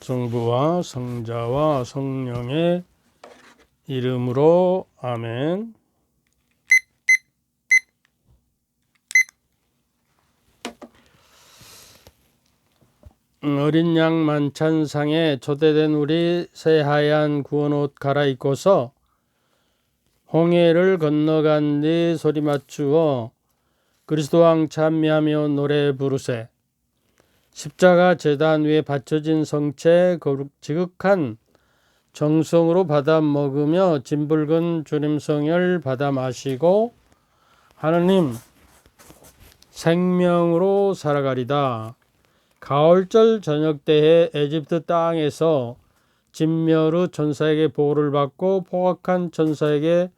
성부와 성자와 성령의 이름으로 아멘. 어린 양 만찬상에 초대된 우리 새하얀 구원옷 갈아입고서 홍해를 건너간 뒤 소리 맞추어 그리스도왕 찬미하며 노래 부르세. 십자가 제단 위에 받쳐진 성체 지극한 정성으로 받아 먹으며 진붉은 주님 성혈 받아 마시고 하느님 생명으로 살아가리다. 가을절 저녁 때에 에집트 땅에서 진멸의 천사에게 보호를 받고 포악한 천사에게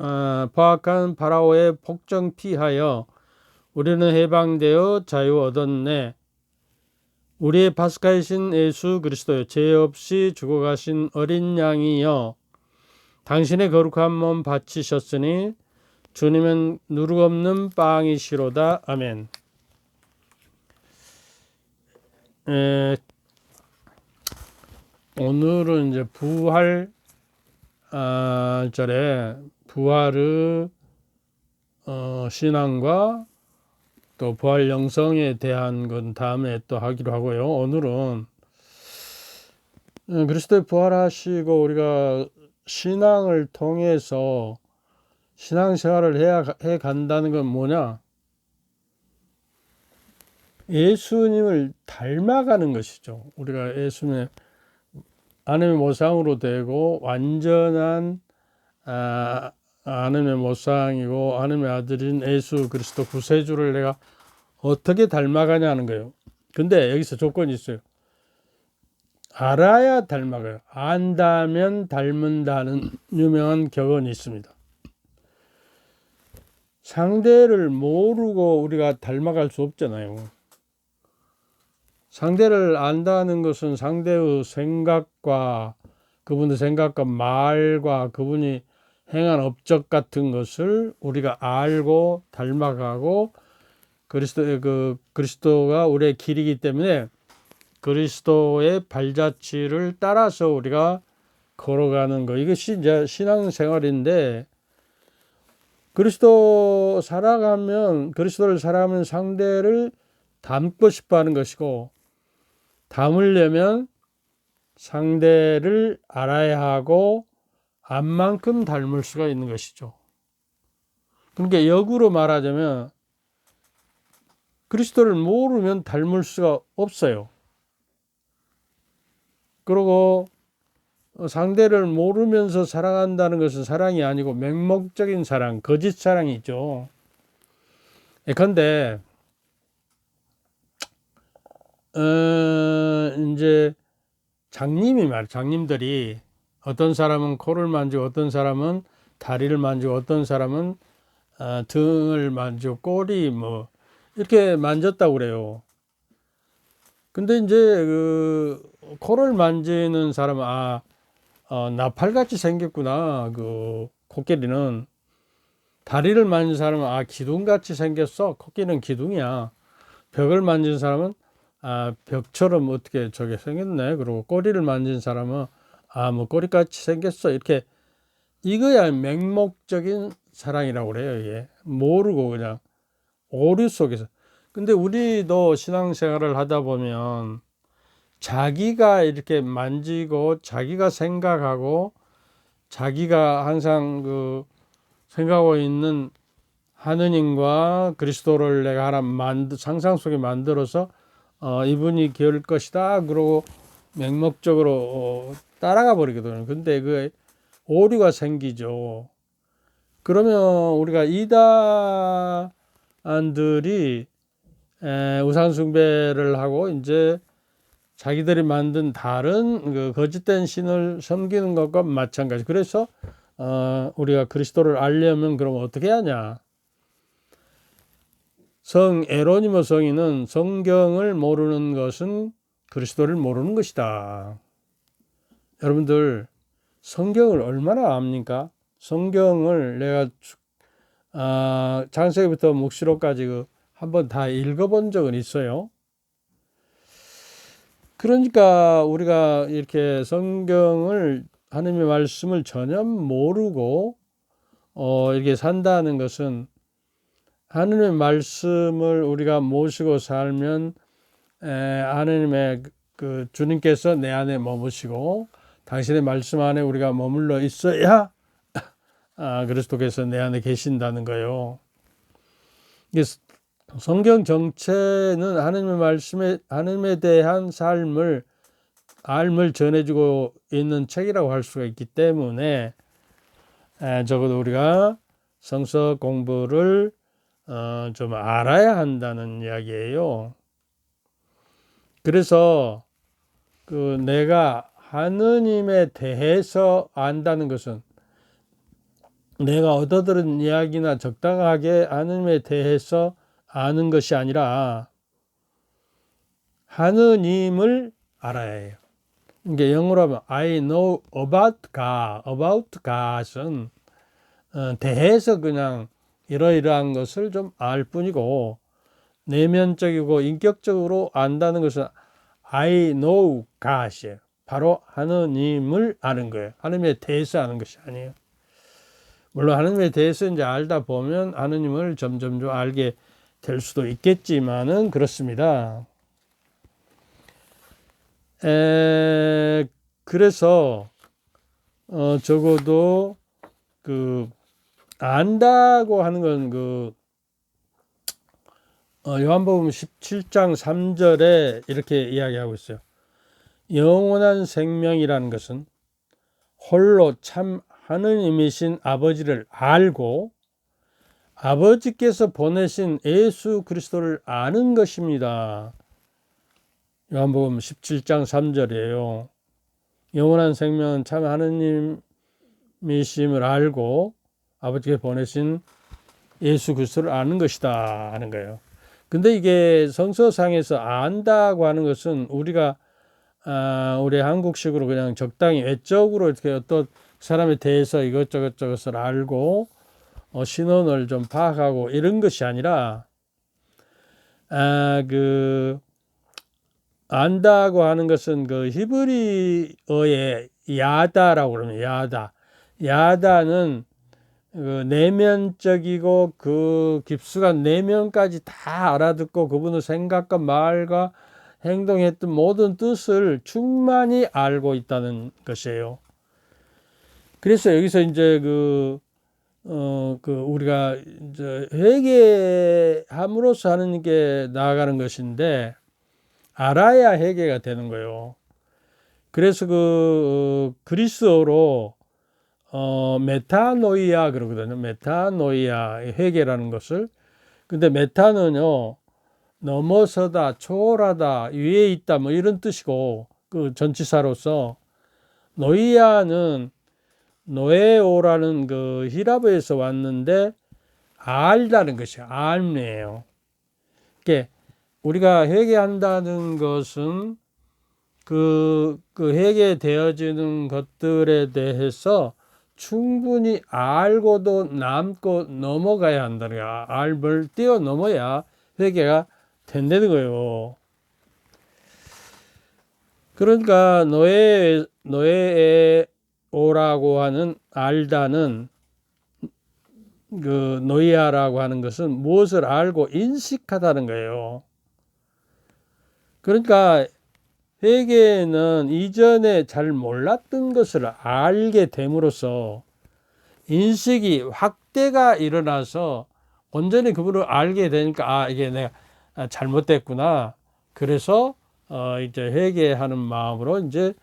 포악한 파라오의 폭정 피하여 우리는 해방되어 자유 얻었네. 우리의 파스카이신 예수 그리스도여, 죄 없이 죽어가신 어린 양이여, 당신의 거룩한 몸 바치셨으니 주님은 누룩 없는 빵이시로다. 아멘. 오늘은 이제 부활 절에 부활의 신앙과 또 부활 영성에 대한 건 다음에 또 하기로 하고요. 오늘은 그리스도의 부활하시고 우리가 신앙을 통해서 신앙생활을 해 간다는 건 뭐냐? 예수님을 닮아가는 것이죠. 우리가 예수님의 하나님의 모상으로 되고 완전한 하나님의 모상이고 하나님의 아들인 예수 그리스도 구세주를 내가 어떻게 닮아가냐는 거예요. 근데 여기서 조건이 있어요. 알아야 닮아가요. 안다면 닮는다는 유명한 격언이 있습니다. 상대를 모르고 우리가 닮아갈 수 없잖아요. 상대를 안다는 것은 상대의 생각과 그분의 생각과 말과 그분이 행한 업적 같은 것을 우리가 알고 닮아가고 그리스도가 우리의 길이기 때문에 그리스도의 발자취를 따라서 우리가 걸어가는 거, 이것이 이제 신앙생활인데, 그리스도를 살아가면 상대를 닮고 싶어 하는 것이고, 닮으려면 상대를 알아야 하고 암만큼 닮을 수가 있는 것이죠. 그러니까 역으로 말하자면 그리스도를 모르면 닮을 수가 없어요. 그리고 상대를 모르면서 사랑한다는 것은 사랑이 아니고 맹목적인 사랑, 거짓 사랑이죠. 예컨대 이제 장님들이 어떤 사람은 코를 만지고 어떤 사람은 다리를 만지고 어떤 사람은 등을 만지고 꼬리 이렇게 만졌다고 그래요. 근데 이제 코를 만지는 사람은 나팔같이 생겼구나. 코끼리는. 다리를 만진 사람은 기둥같이 생겼어. 코끼리는 기둥이야. 벽을 만진 사람은 벽처럼 어떻게 저게 생겼네. 그리고 꼬리를 만진 사람은 꼬리같이 생겼어. 이렇게, 이거야 맹목적인 사랑이라고 그래요. 이게 모르고 그냥 오류 속에서. 근데 우리도 신앙생활을 하다 보면 자기가 이렇게 만지고 자기가 생각하고 자기가 항상 생각하고 있는 하느님과 그리스도를 내가 하나 상상 속에 만들어서 이분이 기을 것이다 그러고 맹목적으로 따라가 버리거든요. 근데 그 오류가 생기죠. 그러면 우리가 이단들이 우상숭배를 하고 이제 자기들이 만든 다른 거짓된 신을 섬기는 것과 마찬가지. 그래서 우리가 그리스도를 알려면 그럼 어떻게 하냐? 성 에로니모 성인은 성경을 모르는 것은 그리스도를 모르는 것이다. 여러분들 성경을 얼마나 압니까? 성경을 내가 창세기부터 묵시록까지 한번 다 읽어본 적은 있어요. 그러니까 우리가 이렇게 성경을, 하나님의 말씀을 전혀 모르고 이렇게 산다는 것은, 하나님의 말씀을 우리가 모시고 살면 하나님의 그 주님께서 내 안에 머무시고 당신의 말씀 안에 우리가 머물러 있어야 그리스도께서 내 안에 계신다는 거예요. 성경 전체는 하나님의 말씀에, 하나님에 대한 삶을 전해주고 있는 책이라고 할 수가 있기 때문에 적어도 우리가 성서 공부를 좀 알아야 한다는 이야기예요. 그래서 내가 하느님에 대해서 안다는 것은 내가 얻어들은 이야기나 적당하게 하느님에 대해서 아는 것이 아니라 하느님을 알아야 해요. 이게 영어로 하면 I know about God. About God은 대해서 그냥 이러이러한 것을 좀 알 뿐이고, 내면적이고 인격적으로 안다는 것은 I know God이에요. 바로 하느님을 아는 거예요. 하느님에 대해서 아는 것이 아니에요. 물론 하느님에 대해서 이제 알다 보면 하느님을 점점 좀 알게 될 수도 있겠지만은 그렇습니다. 그래서 적어도 안다고 하는 건 요한복음 17장 3절에 이렇게 이야기하고 있어요. 영원한 생명이라는 것은 홀로 참 하느님이신 아버지를 알고 아버지께서 보내신 예수 그리스도를 아는 것입니다. 요한복음 17장 3절이에요. 영원한 생명은 참 하느님이심을 알고 아버지께서 보내신 예수 그리스도를 아는 것이다 하는 거예요. 근데 이게 성서상에서 안다고 하는 것은 우리가 우리 한국식으로 그냥 적당히 외적으로 이렇게 어떤 사람에 대해서 이것저것을 알고 신원을 좀 파악하고 이런 것이 아니라 안다고 하는 것은 히브리어의 야다라고 그러면 야다는 내면적이고 깊숙한 내면까지 다 알아듣고 그분의 생각과 말과 행동했던 모든 뜻을 충만히 알고 있다는 것이에요. 그래서 여기서 이제 우리가 이제 회개함으로써 하느님께 나아가는 것인데, 알아야 회개가 되는 거예요. 그래서 그리스어로 메타노이아 그러거든요. 메타노이아, 회개라는 것을. 근데 메타는요, 넘어서다, 초월하다, 위에 있다, 뭐 이런 뜻이고, 전치사로서. 노이아는 노에오라는 히라브에서 왔는데, 알다는 것이에요. 알이에요. 그러니까 우리가 회개한다는 것은 회개되어지는 것들에 대해서 충분히 알고도 남고 넘어가야 한다는 거야. 알을 뛰어넘어야 회개가 된다는 거예요. 그러니까 노에오라고 하는 알다는 노이아라고 하는 것은 무엇을 알고 인식하다는 거예요. 그러니까 회개는 이전에 잘 몰랐던 것을 알게 됨으로써 인식이 확대가 일어나서 온전히 그분을 알게 되니까 이게 내가 잘못됐구나. 그래서 이제 회개하는 마음으로 이제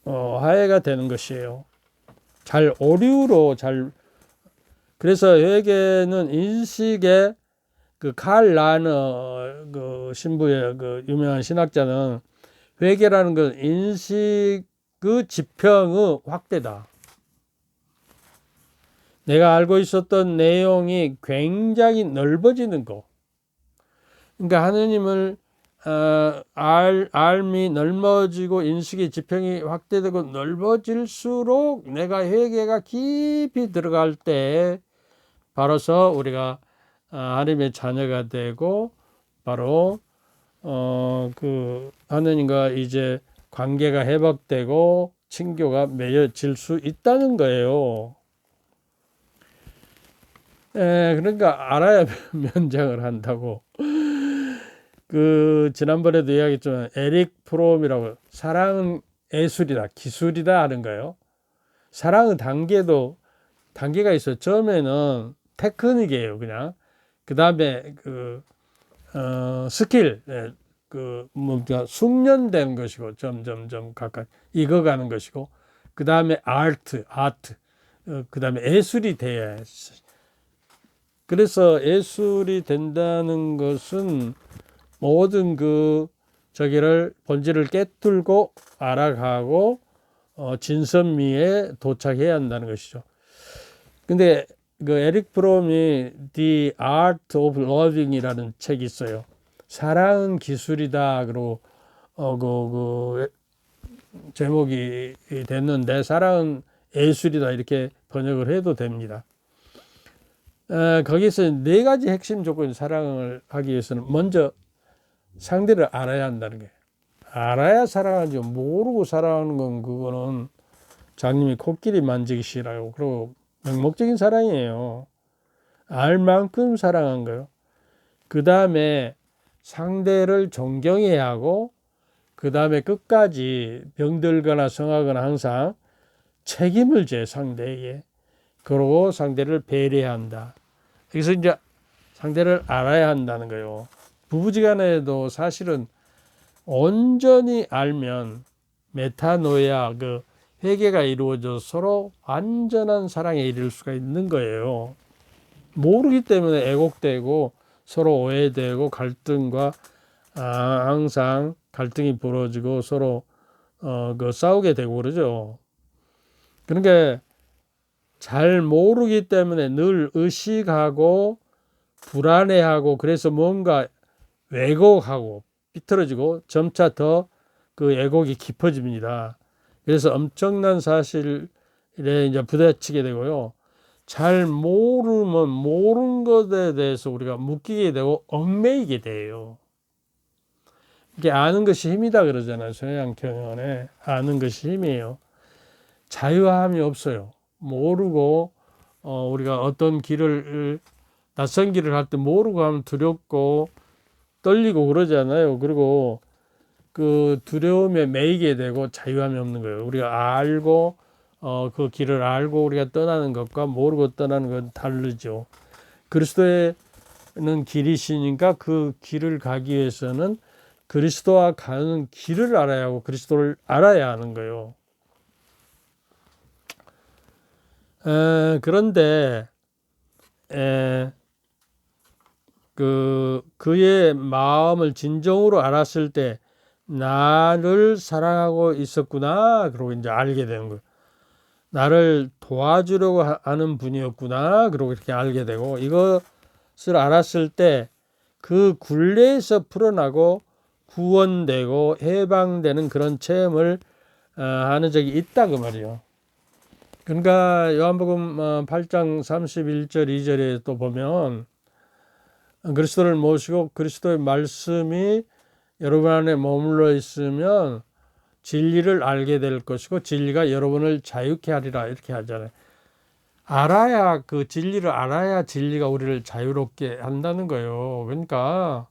화해가 되는 것이에요. 그래서 회개는 인식의 칼 라너 신부의 유명한 신학자는 회개라는 건 인식 지평의 확대다. 내가 알고 있었던 내용이 굉장히 넓어지는 거. 그러니까 하느님을 알미 넓어지고 인식의 지평이 확대되고 넓어질수록 내가 회개가 깊이 들어갈 때 바로서 우리가 하나님의 자녀가 되고 바로 그 하느님과 이제 관계가 회복되고 친교가 맺어질 수 있다는 거예요. 그러니까 알아야 면장을 한다고. 그 지난번에도 이야기했지만 에릭 프롬이라고 사랑은 예술이다, 기술이다 하는 거예요. 사랑은 단계가 있어요. 처음에는 테크닉이에요, 그냥. 그 다음에 스킬, 숙련된 것이고, 점점점 가까이 익어가는 것이고, 그 다음에 아트, 그 다음에 예술이 돼야 해요. 그래서 예술이 된다는 것은 모든 저기를 본질을 깨뚫고 알아가고 진선미에 도착해야 한다는 것이죠. 근데 그 에릭 프롬이 The Art of Loving이라는 책이 있어요. 사랑은 기술이다. 그리고 제목이 됐는데 사랑은 예술이다 이렇게 번역을 해도 됩니다. 거기서 4가지 핵심 조건 사랑을 하기 위해서는 먼저 상대를 알아야 한다는 거예요. 알아야 사랑하지 모르고 사랑하는 건 그거는 장님이 코끼리 만지기시라고 그러고 맹목적인 사랑이에요. 알 만큼 사랑한 거예요. 그 다음에 상대를 존경해야 하고 그 다음에 끝까지 병들거나 성하거나 항상 책임을 져 상대에게. 그러고 상대를 배려해야 한다. 여기서 이제 상대를 알아야 한다는 거예요. 부부지간에도 사실은 온전히 알면 메타노야 회개가 이루어져 서로 완전한 사랑에 이를 수가 있는 거예요. 모르기 때문에 애곡되고 서로 오해되고 갈등과 항상 갈등이 벌어지고 서로 싸우게 되고 그러죠. 그러니까 잘 모르기 때문에 늘 의식하고 불안해하고 그래서 뭔가 왜곡하고 삐뚤어지고 점차 더 그 왜곡이 깊어집니다. 그래서 엄청난 사실에 이제 부딪히게 되고요. 잘 모르면 모르는 것에 대해서 우리가 묶이게 되고 얽매이게 돼요. 이게 아는 것이 힘이다 그러잖아요. 서양 경연에 아는 것이 힘이에요. 자유함이 없어요. 모르고 우리가 어떤 낯선 길을 갈 때 모르고 하면 두렵고 떨리고 그러잖아요. 그리고 그 두려움에 매이게 되고 자유함이 없는 거예요. 우리가 알고 그 길을 알고 우리가 떠나는 것과 모르고 떠나는 건 다르죠. 그리스도는 길이시니까 그 길을 가기 위해서는 그리스도와 가는 길을 알아야 하고 그리스도를 알아야 하는 거예요. 그런데 그의 마음을 진정으로 알았을 때 나를 사랑하고 있었구나. 그러고 이제 알게 되는 거예요. 나를 도와주려고 하는 분이었구나. 그러고 이렇게 알게 되고 이것을 알았을 때 그 굴레에서 풀어나고 구원되고 해방되는 그런 체험을 하는 적이 있다 그 말이에요. 그러니까 요한복음 8장 31절 2절에 또 보면 그리스도를 모시고 그리스도의 말씀이 여러분 안에 머물러 있으면 진리를 알게 될 것이고 진리가 여러분을 자유케 하리라 이렇게 하잖아요. 알아야 그 진리를 알아야 진리가 우리를 자유롭게 한다는 거예요. 그러니까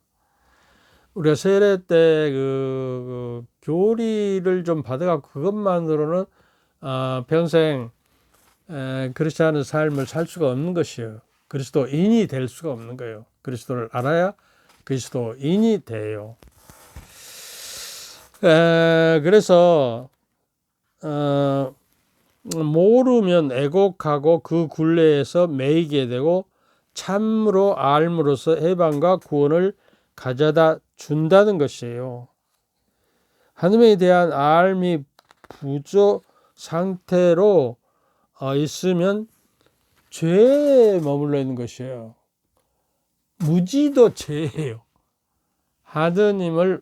우리가 세례 때 그 교리를 좀 받아갖고 그것만으로는 평생 그렇지 않은 삶을 살 수가 없는 것이에요. 그리스도인이 될 수가 없는 거예요. 그리스도를 알아야 그리스도인이 돼요. 그래서 모르면 애곡하고 그 굴레에서 매이게 되고 참으로 알므로써 해방과 구원을 가져다 준다는 것이에요. 하나님에 대한 알미 부족 상태로 있으면 죄에 머물러 있는 것이에요. 무지도 죄예요. 하느님을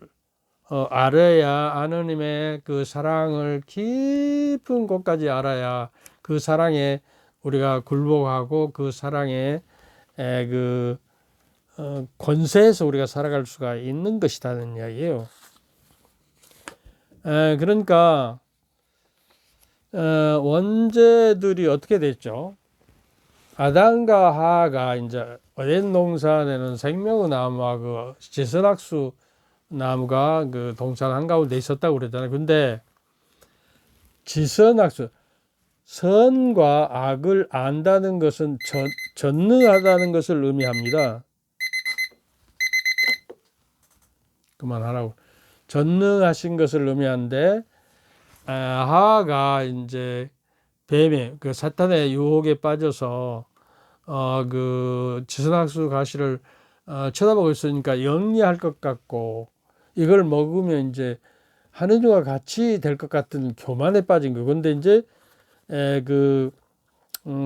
알아야 하느님의 그 사랑을 깊은 곳까지 알아야 그 사랑에 우리가 굴복하고 그 사랑에 권세에서 우리가 살아갈 수가 있는 것이라는 이야기예요. 그러니까 원죄들이 어떻게 됐죠? 아담과 하와가 이제 에덴 동산에는 생명의 나무와 그 지선악수 나무가 그 동산 한가운데 있었다고 그랬잖아요. 근데 지선악수, 선과 악을 안다는 것은 전능하다는 것을 의미합니다. 그만하라고. 전능하신 것을 의미하는데, 하와가 이제 뱀의 그 사탄의 유혹에 빠져서 그 지선악수 가시를 쳐다보고 있으니까 영리할 것 같고, 이걸 먹으면 이제 하느님과 같이 될 것 같은 교만에 빠진 거. 근데 이제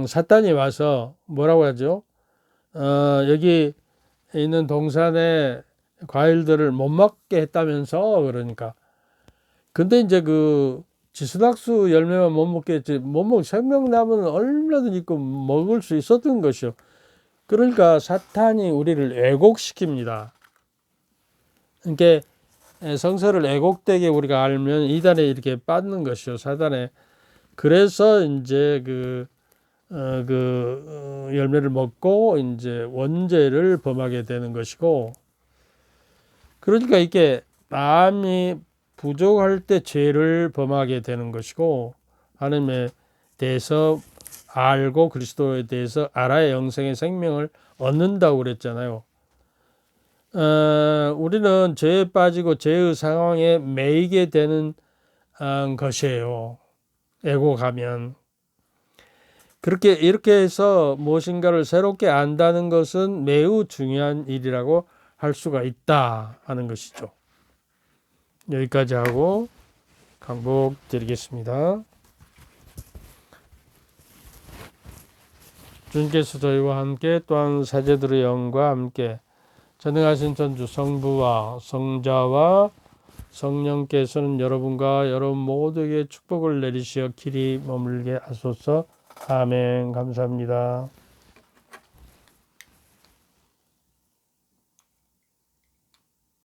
사탄이 와서 뭐라고 하죠? 여기 있는 동산의 과일들을 못 먹게 했다면서. 그러니까 근데 이제 그 지수낙수 열매만 못 먹겠지, 못 먹 생명나무는 얼마든지 있고 먹을 수 있었던 것이요. 그러니까 사탄이 우리를 왜곡시킵니다. 그러니까 성서를 왜곡되게 우리가 알면 이단에 이렇게 빠지는 것이요, 사단에. 그래서 이제 열매를 먹고 이제 원죄를 범하게 되는 것이고, 그러니까 이게 마음이 부족할 때 죄를 범하게 되는 것이고, 하나님에 대해서 알고 그리스도에 대해서 알아야 영생의 생명을 얻는다고 그랬잖아요. 우리는 죄에 빠지고 죄의 상황에 매이게 되는 것이에요. 애고가면. 그렇게 이렇게 해서 무엇인가를 새롭게 안다는 것은 매우 중요한 일이라고 할 수가 있다 하는 것이죠. 여기까지 하고 강복 드리겠습니다. 주님께서 저희와 함께 또한 사제들의 영과 함께 전능하신 천주 성부와 성자와 성령께서는 여러분과 여러분 모두에게 축복을 내리시어 길이 머물게 하소서. 아멘. 감사합니다.